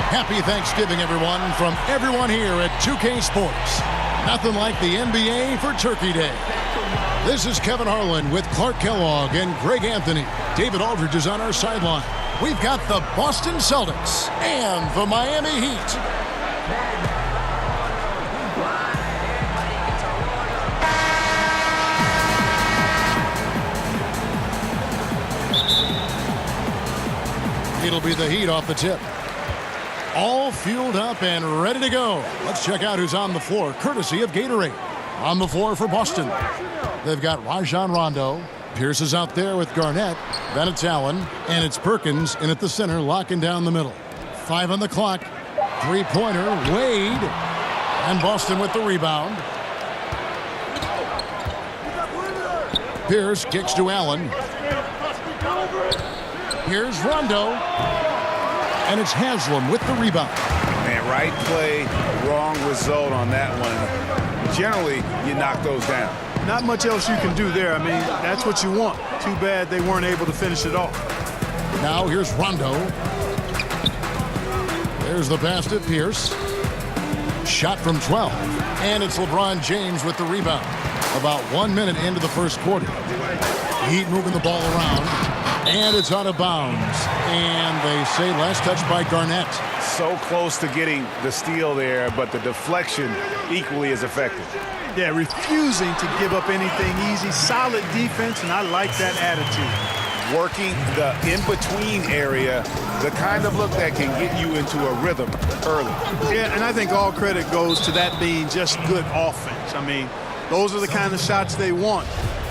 Happy Thanksgiving, everyone, from everyone here at 2K Sports. Nothing like the NBA for Turkey Day. This is Kevin Harlan with Clark Kellogg and Greg Anthony. David Aldridge is on our sideline. We've got the Boston Celtics and the Miami Heat. It'll be the Heat off the tip. All fueled up and ready to go. Let's check out who's on the floor, courtesy of Gatorade. On the floor for Boston, they've got Rajon Rondo. Pierce is out there with Garnett. Then it's Allen, and it's Perkins in at the center, locking down the middle. 5 on the clock. Three-pointer, Wade. And Boston with the rebound. Pierce kicks to Allen. Here's Rondo. And it's Haslam with the rebound. Man, right play, wrong result on that one. Generally, you knock those down. Not much else you can do there. I mean, that's what you want. Too bad they weren't able to finish it off. Now here's Rondo. There's the pass to Pierce. Shot from 12. And it's LeBron James with the rebound. About 1 minute into the first quarter. Heat moving the ball around. And it's out of bounds. And they say last touch by Garnett. So close to getting the steal there, but the deflection equally as effective. Yeah, refusing to give up anything easy. Solid defense, and I like that attitude. Working the in-between area, the kind of look that can get you into a rhythm early. Yeah, and I think all credit goes to that being just good offense. I mean, those are the kind of shots they want,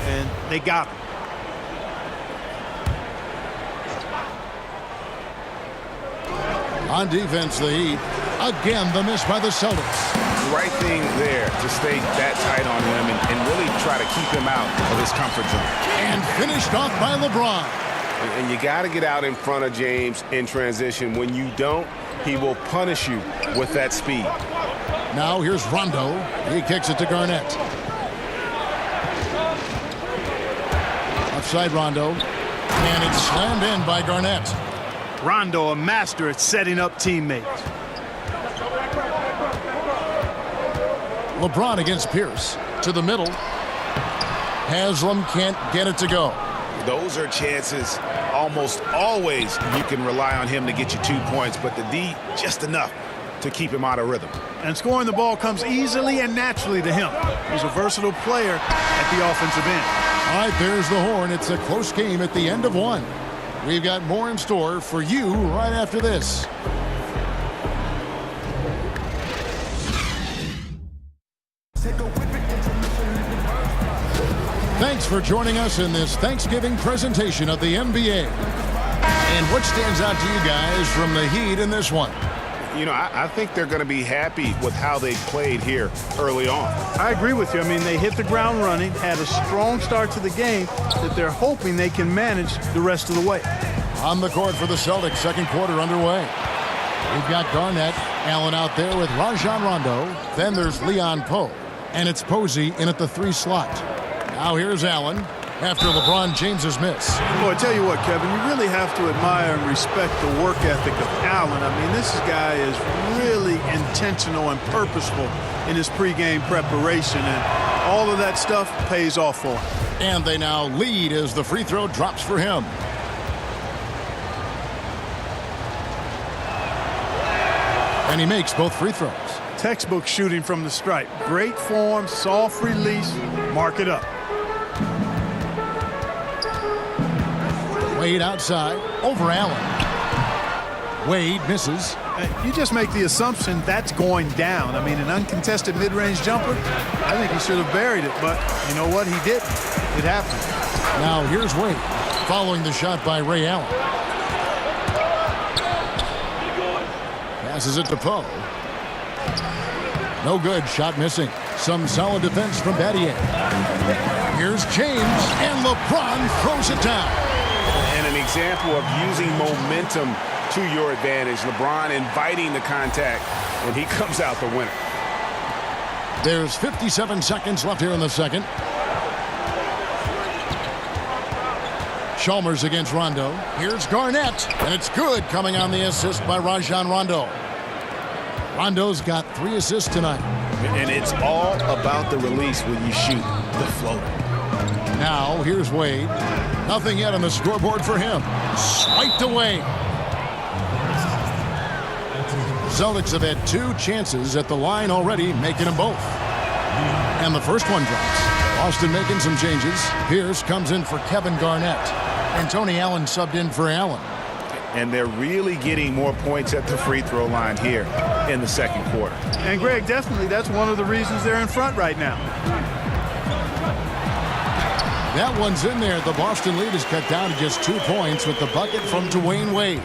and they got them. On defense, the Heat. Again, the miss by the Celtics. Right thing there to stay that tight on him and really try to keep him out of his comfort zone. And finished off by LeBron. And you got to get out in front of James in transition. When you don't, he will punish you with that speed. Now here's Rondo. He kicks it to Garnett. Outside Rondo. And it's slammed in by Garnett. Rondo, a master at setting up teammates. LeBron against Pierce. To the middle. Haslam can't get it to go. Those are chances almost always you can rely on him to get you 2 points, but the D just enough to keep him out of rhythm. And scoring the ball comes easily and naturally to him. He's a versatile player at the offensive end. All right, there's the horn. It's a close game at the end of one. We've got more in store for you right after this. Thanks for joining us in this Thanksgiving presentation of the NBA. And what stands out to you guys from the Heat in this one? You know, I think they're going to be happy with how they played here early on. I agree with you. I mean, they hit the ground running, had a strong start to the game that they're hoping they can manage the rest of the way. On the court for the Celtics, second quarter underway. We've got Garnett, Allen out there with Rajon Rondo. Then there's Leon Poe, and it's Posey in at the 3 slot. Now here's Allen after LeBron James's miss. Boy, I tell you what, Kevin, you really have to admire and respect the work ethic of Allen. I mean, this guy is really intentional and purposeful in his pregame preparation, and all of that stuff pays off for him. And they now lead as the free throw drops for him. And he makes both free throws. Textbook shooting from the stripe. Great form, soft release, mark it up. Wade outside, over Allen. Wade misses. You just make the assumption that's going down. I mean, an uncontested mid-range jumper, I think he should have buried it, but you know what? He didn't. It happened. Now here's Wade, following the shot by Ray Allen. Passes it to Poe. No good, shot missing. Some solid defense from Battier. Here's James, and LeBron throws it down. And an example of using momentum to your advantage. LeBron inviting the contact, and he comes out the winner. There's 57 seconds left here in the second. Chalmers against Rondo. Here's Garnett, and it's good, coming on the assist by Rajon Rondo. Rondo's got 3 assists tonight. And it's all about the release when you shoot the floater. Now, here's Wade. Nothing yet on the scoreboard for him. Swiped away. Celtics have had 2 chances at the line already, making them both. And the first one drops. Boston making some changes. Pierce comes in for Kevin Garnett. And Tony Allen subbed in for Allen. And they're really getting more points at the free throw line here in the second quarter. And, Greg, definitely that's one of the reasons they're in front right now. That one's in there. The Boston lead is cut down to just 2 points with the bucket from Dwayne Wade.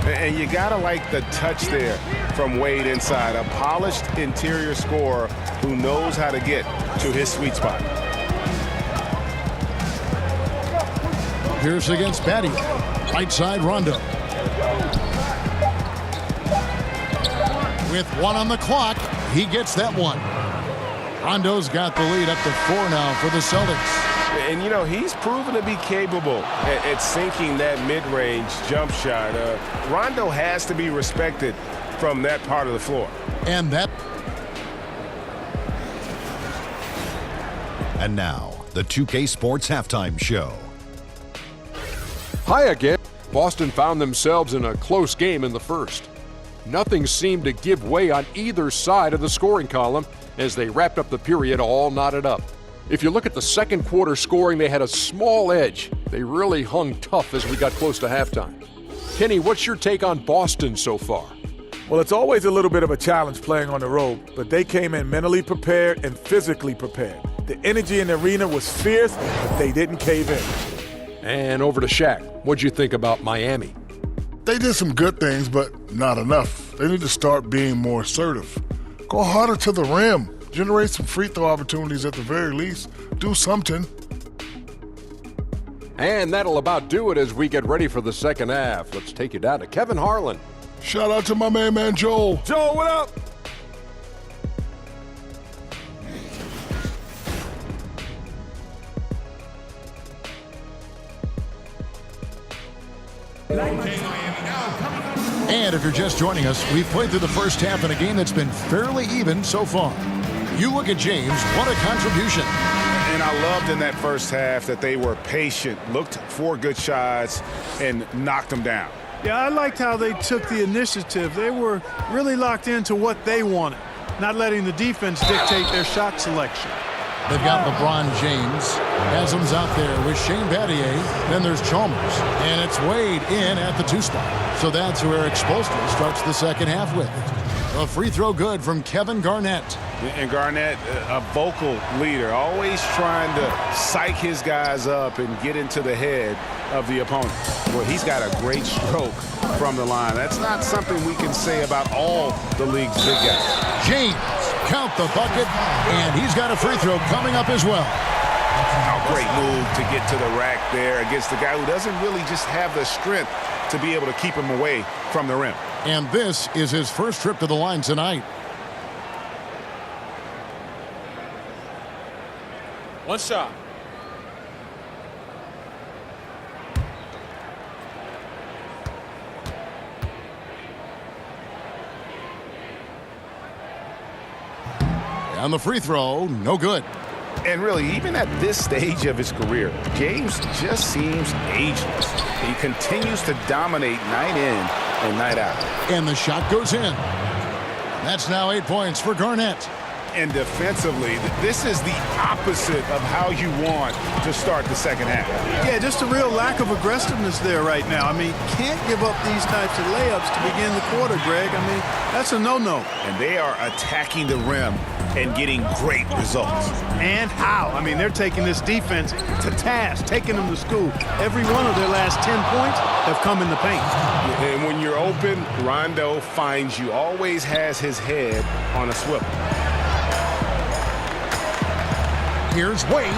And you got to like the touch there from Wade inside. A polished interior scorer who knows how to get to his sweet spot. Pierce against Batty. Right side, Rondo. With 1 on the clock, he gets that one. Rondo's got the lead up to 4 now for the Celtics. And, you know, he's proven to be capable at sinking that mid-range jump shot. Rondo has to be respected from that part of the floor. And now, the 2K Sports Halftime Show. Hi again. Boston found themselves in a close game in the first. Nothing seemed to give way on either side of the scoring column as they wrapped up the period all knotted up. If you look at the second quarter scoring, they had a small edge. They really hung tough as we got close to halftime. Kenny, what's your take on Boston so far? Well, it's always a little bit of a challenge playing on the road, but they came in mentally prepared and physically prepared. The energy in the arena was fierce, but they didn't cave in. And over to Shaq. What'd you think about Miami? They did some good things, but not enough. They need to start being more assertive. Go harder to the rim. Generate some free throw opportunities at the very least. Do something. And that'll about do it as we get ready for the second half. Let's take you down to Kevin Harlan. Shout out to my man Joel. Joel, what up? And if you're just joining us, we've played through the first half in a game that's been fairly even so far. You look at James, what a contribution. And I loved in that first half that they were patient, looked for good shots, and knocked them down. Yeah, I liked how they took the initiative. They were really locked into what they wanted, not letting the defense dictate their shot selection. They've got LeBron James. Haslam's out there with Shane Battier. Then there's Chalmers. And it's Wade in at the 2 spot. So that's who Eric Spoelstra starts the second half with. A free throw good from Kevin Garnett. And Garnett, a vocal leader, always trying to psych his guys up and get into the head of the opponent. Well, he's got a great stroke from the line. That's not something we can say about all the league's big guys. James, count the bucket, and he's got a free throw coming up as well. Great move to get to the rack there against the guy who doesn't really just have the strength to be able to keep him away from the rim. And this is his first trip to the line tonight. One shot. And the free throw, no good. And really, even at this stage of his career, James just seems ageless. He continues to dominate night in and night out. And the shot goes in. That's now 8 points for Garnett. And defensively, this is the opposite of how you want to start the second half. Yeah, just a real lack of aggressiveness there right now. I mean, can't give up these types of layups to begin the quarter, Greg. I mean, that's a no-no. And they are attacking the rim and getting great results. And how? I mean, they're taking this defense to task, taking them to school. Every one of their last 10 points have come in the paint. And when you're open, Rondo finds you, always has his head on a swivel. Here's Wade.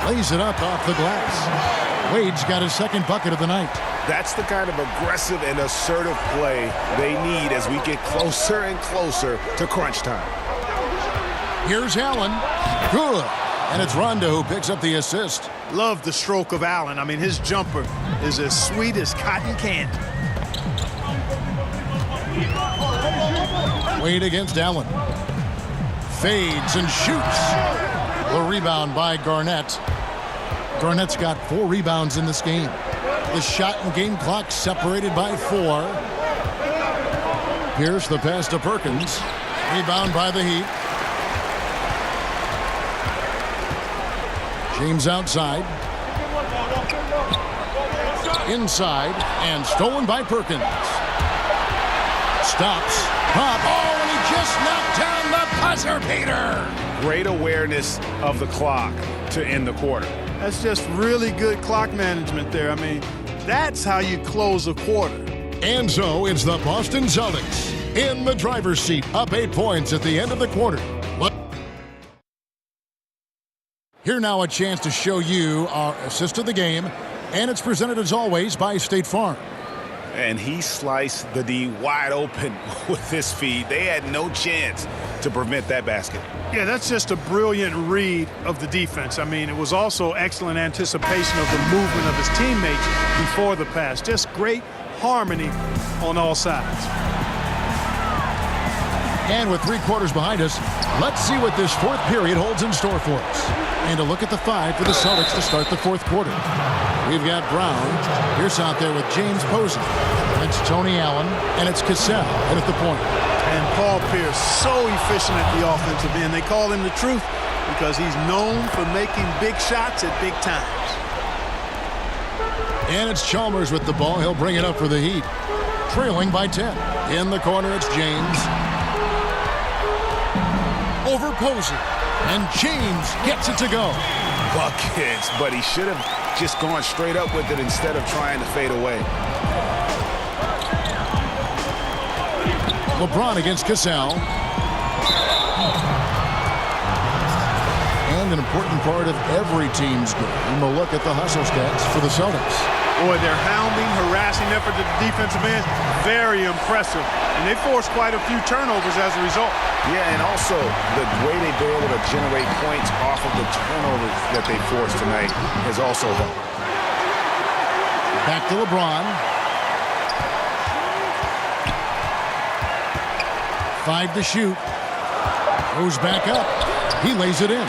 Lays it up off the glass. Wade's got his second bucket of the night. That's the kind of aggressive and assertive play they need as we get closer and closer to crunch time. Here's Allen. Good. And it's Rondo who picks up the assist. Love the stroke of Allen. I mean, his jumper is as sweet as cotton candy. Wade against Allen. Fades and shoots. The rebound by Garnett. Garnett's got 4 rebounds in this game. The shot and game clock separated by 4. Pierce the pass to Perkins. Rebound by the Heat. James outside. Inside and stolen by Perkins. Stops. Pop. Oh, and he just knocked down the buzzer beater. Great awareness of the clock to end the quarter. That's just really good clock management there. I mean, that's how you close a quarter. And so it's the Boston Celtics in the driver's seat, up 8 points at the end of the quarter. Here now a chance to show you our assist of the game, and it's presented as always by State Farm. And he sliced the D wide open with his feed. They had no chance to prevent that basket. Yeah, that's just a brilliant read of the defense. I mean, it was also excellent anticipation of the movement of his teammates before the pass. Just great harmony on all sides. And with 3 quarters behind us, let's see what this 4th period holds in store for us. And a look at the 5 for the Celtics to start the 4th quarter. We've got Brown. Pierce out there with James Posey. It's Tony Allen, and it's Cassell at the point. And Paul Pierce, so efficient at the offensive end. They call him the truth because he's known for making big shots at big times. And it's Chalmers with the ball. He'll bring it up for the Heat. Trailing by 10. In the corner, it's James. Over Posey. And James gets it to go. Buckets, but he should have just gone straight up with it instead of trying to fade away. LeBron against Cassell. And an important part of every team's game, a look at the hustle stats for the Celtics. Boy, their hounding, harassing effort at the defensive end, very impressive. And they forced quite a few turnovers as a result. Yeah, and also the way they've been able to generate points off of the turnovers that they forced tonight has also helped. Back to LeBron. 5 to shoot. Goes back up. He lays it in.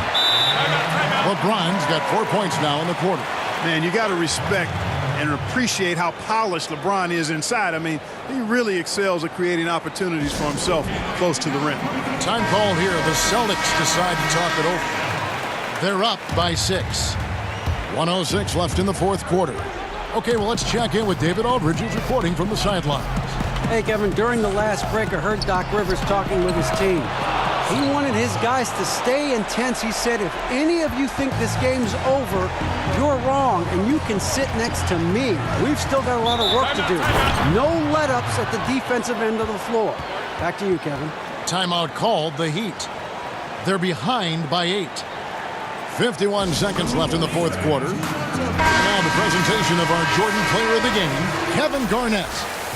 LeBron's got 4 points now in the quarter. Man, you got to respect and appreciate how polished LeBron is inside. I mean, he really excels at creating opportunities for himself close to the rim. Time call here. The Celtics decide to talk it over. They're up by 6. 1:06 left in the 4th quarter. Okay, well, let's check in with David Aldridge, who's reporting from the sidelines. Hey, Kevin, during the last break, I heard Doc Rivers talking with his team. He wanted his guys to stay intense. He said, if any of you think this game's over, you're wrong, and you can sit next to me. We've still got a lot of work to do. No let-ups at the defensive end of the floor. Back to you, Kevin. Timeout called the Heat. They're behind by 8. 51 seconds left in the 4th quarter. Now the presentation of our Jordan Player of the Game, Kevin Garnett.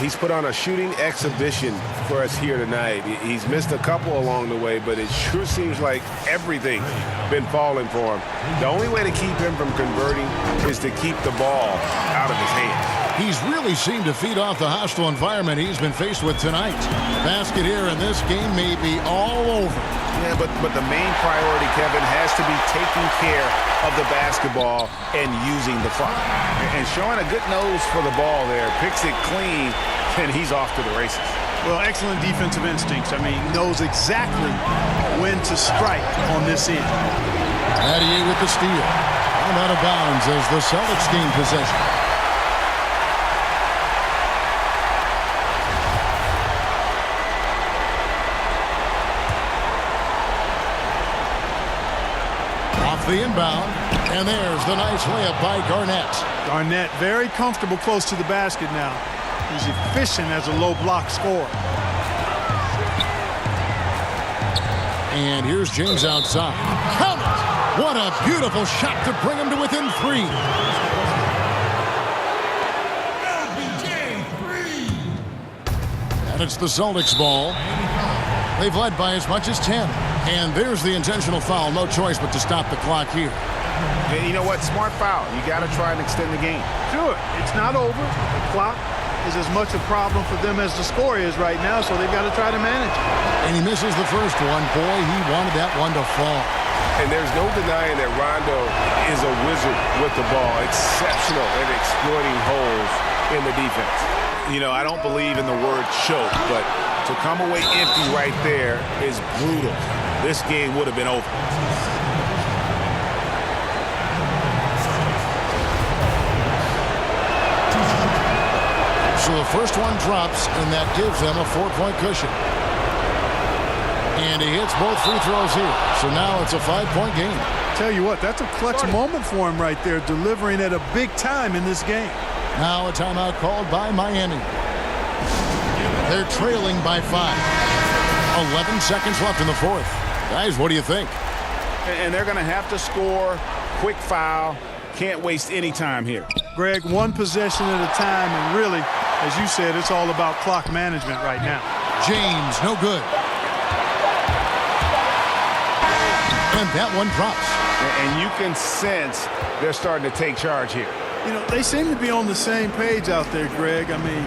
He's put on a shooting exhibition for us here tonight. He's missed a couple along the way, but it sure seems like everything's been falling for him. The only way to keep him from converting is to keep the ball out of his hands. He's really seemed to feed off the hostile environment he's been faced with tonight. Basket here, and this game may be all over. Yeah, but the main priority, Kevin, has to be taking care of the basketball and using the clock. And showing a good nose for the ball there. Picks it clean, and he's off to the races. Well, excellent defensive instincts. I mean, knows exactly when to strike on this end. Adier with the steal. And out of bounds as the Celtics gain possession. The inbound, and there's the nice layup by Garnett. Garnett very comfortable close to the basket now. He's efficient as a low block scorer. And here's James outside. Count it! What a beautiful shot to bring him to within 3. And it's the Celtics ball. They've led by as much as 10. And there's the intentional foul. No choice but to stop the clock here. And you know what? Smart foul. You got to try and extend the game. Sure, it's not over. The clock is as much a problem for them as the score is right now, so they've got to try to manage it. And he misses the first one. Boy, he wanted that one to fall. And there's no denying that Rondo is a wizard with the ball. Exceptional at exploiting holes in the defense. You know, I don't believe in the word choke, but to come away empty right there is brutal. This game would have been over. So the first one drops, and that gives them a 4-point cushion. And he hits both free throws here. So now it's a 5-point game. Tell you what, that's a clutch moment for him right there, delivering at a big time in this game. Now a timeout called by Miami. They're trailing by 5. 11 seconds left in the fourth. Guys, what do you think? And they're going to have to score. Quick foul. Can't waste any time here. Greg, one possession at a time, and really, as you said, it's all about clock management right now. James, no good. And that one drops. And you can sense they're starting to take charge here. You know, they seem to be on the same page out there, Greg. I mean,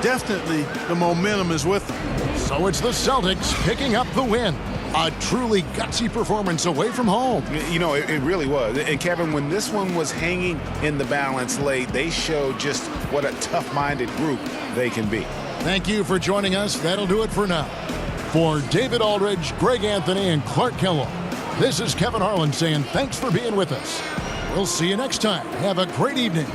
definitely the momentum is with them. So it's the Celtics picking up the win. A truly gutsy performance away from home. You know, it really was. And Kevin, when this one was hanging in the balance late, they showed just what a tough-minded group they can be. Thank you for joining us. That'll do it for now. For David Aldridge, Greg Anthony, and Clark Kellogg, this is Kevin Harlan saying thanks for being with us. We'll see you next time. Have a great evening.